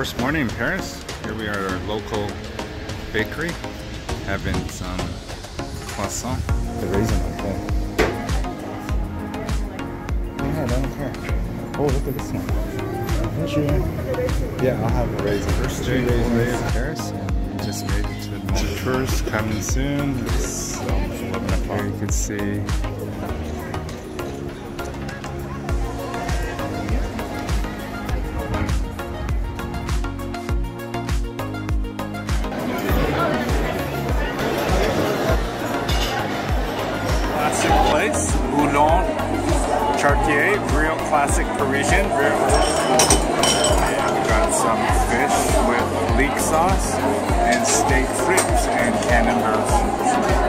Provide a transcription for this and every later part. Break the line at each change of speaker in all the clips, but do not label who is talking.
first morning in Paris. Here we are at our local bakery having some croissant. The raisin on top. Yeah, I don't care. Oh, look at this one. Yeah, I'll have a raisin. First day in Paris. We just made it to the tours coming soon. It's 11 o'clock. Here you can see. Chartier, real classic Parisian. And we got some fish with leek sauce and steak frites and camembert.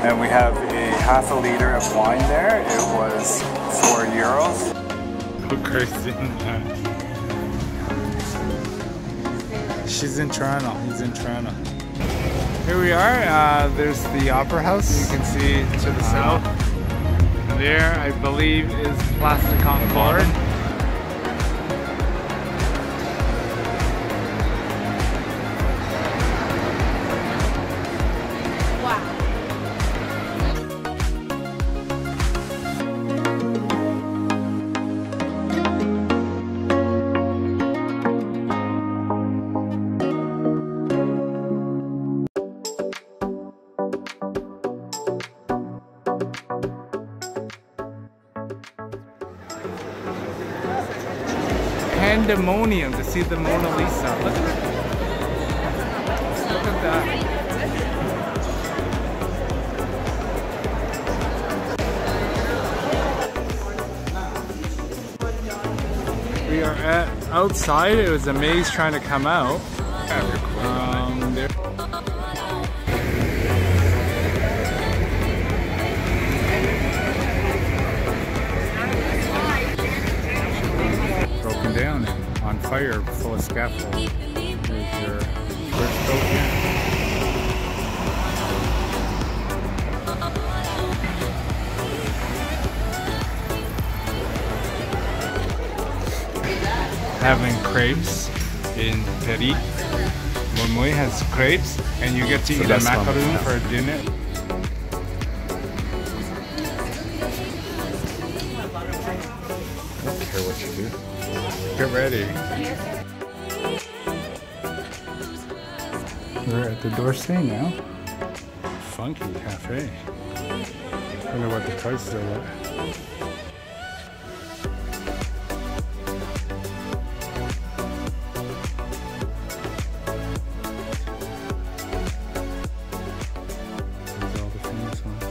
And we have a half a liter of wine there. It was €4. How crazy. She's in Toronto. He's in Toronto. Here we are. There's the Opera House. You can see to the south. There, I believe, is Place de Concorde. Pandemonium to see the Mona Lisa. Look at it. Look at that. We are outside. It was a maze trying to come out. There. Down and on fire, full of scaffold. Here's your first boat here. Having crepes in Paris. Montmoy has crepes, and you get to eat a macaroon for dinner. I don't care what you do. Get ready. We're at the D'Orsay now. Funky cafe. I wonder what the prices are like. These are all the famous ones.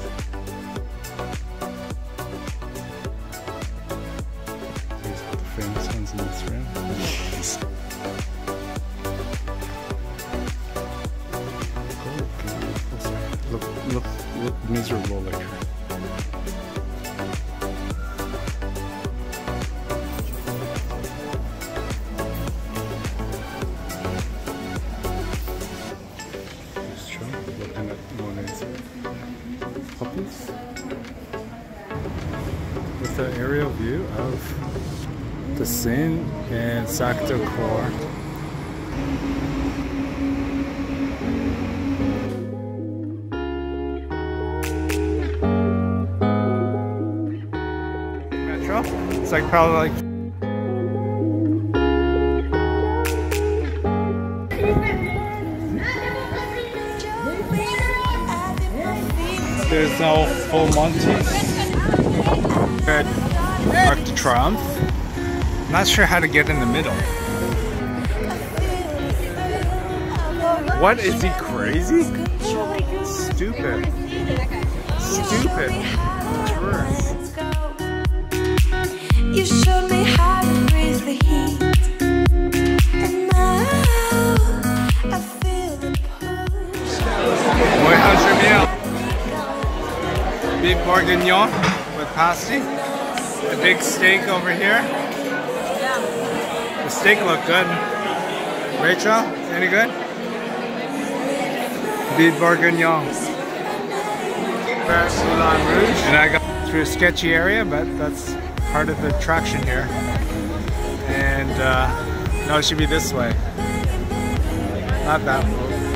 Famous ones in this room. Look miserable like her. Just looking at Monet's puppies. With the aerial view of the Seine and Sacré-Cœur. Metro. It's like probably like there's no full Monty's. At Arc de Triomphe. Not sure how to get in the middle. What, is he crazy? Stupid. Stupid. Tourist. You showed me how to breathe the heat. And now I feel the push. Boy, how's your meal? Beef bourguignon with pasty. The big steak over here. The steak looked good. Rachel, any good? Beef bourguignon. Moulin Rouge. And I got through a sketchy area, but that's part of the attraction here. And no, it should be this way.
Not that full.